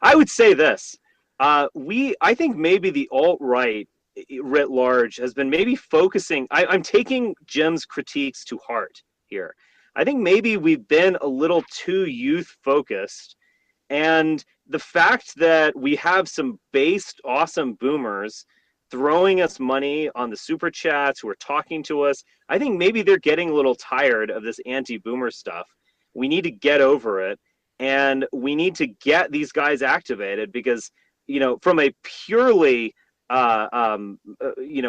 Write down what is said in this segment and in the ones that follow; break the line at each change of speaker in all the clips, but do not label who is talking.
I would say this. I think maybe the alt-right writ large has been maybe focusing. I'm taking Jim's critiques to heart here. I think maybe we've been a little too youth focused, and the fact that we have some based awesome boomers throwing us money on the super chats who are talking to us, I think maybe they're getting a little tired of this anti-boomer stuff. We need to get over it, and we need to get these guys activated because, from a purely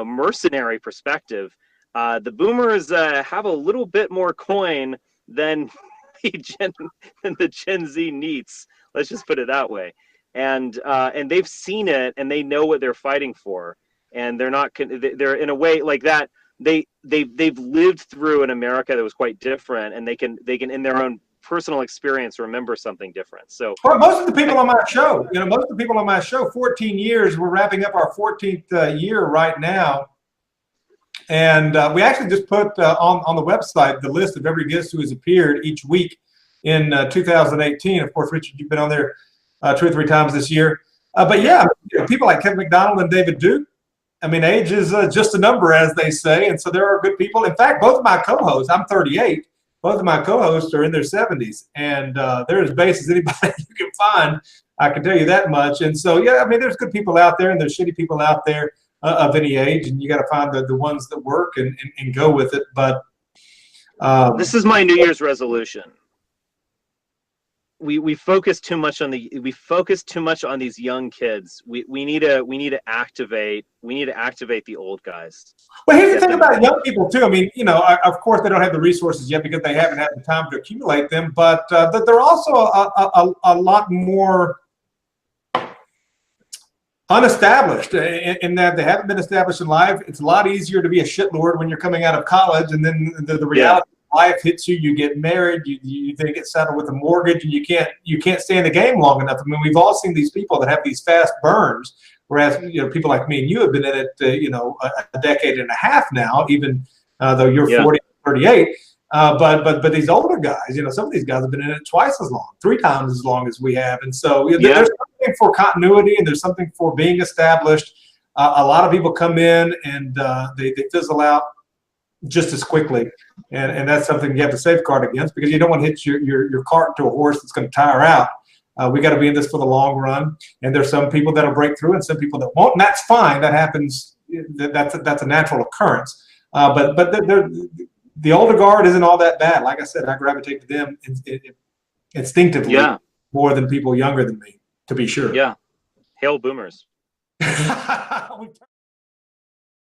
mercenary perspective, the boomers have a little bit more coin than the Gen Z needs. Let's just put it that way. And they've seen it, and they know what they're fighting for, and they're in a way like that. They've lived through an America that was quite different, and they can in their own personal experience remember something different. So,
well, most of the people on my show, 14 years, we're wrapping up our 14th year right now. And we actually just put on the website the list of every guest who has appeared each week in 2018. Of course, Richard, you've been on there 2 or 3 times this year. But yeah, people like Kevin McDonald and David Duke. I mean, age is just a number, as they say. And so there are good people. In fact, both of my co-hosts, I'm 38. Both of my co-hosts are in their 70s, and they're as base as anybody you can find. I can tell you that much. And so, yeah, I mean, there's good people out there, and there's shitty people out there of any age, and you got to find the ones that work and go with it. But
this is my New Year's resolution. We focus too much on these young kids. We need to activate the old guys.
Well, here's the thing about young people too. I mean, of course they don't have the resources yet because they haven't had the time to accumulate them. But they're also a lot more unestablished in that they haven't been established in life. It's a lot easier to be a shitlord when you're coming out of college, and then the reality. Yeah. Life hits you, you get married, you then get settled with a mortgage, and you can't stay in the game long enough. I mean, we've all seen these people that have these fast burns, whereas people like me and you have been in it a decade and a half now, even though you're 40, 38. But these older guys, some of these guys have been in it twice as long, 3 times as long as we have, and so there's something for continuity and there's something for being established. A lot of people come in and they fizzle out just as quickly, and that's something you have to safeguard against because you don't want to hit your cart to a horse that's going to tire out. We got to be in this for the long run, and there's some people that'll break through and some people that won't, and that's fine. That happens. That's a natural occurrence. But the older guard isn't all that bad. Like I said, I gravitate to them instinctively more than people younger than me, to be sure.
Yeah, hail boomers.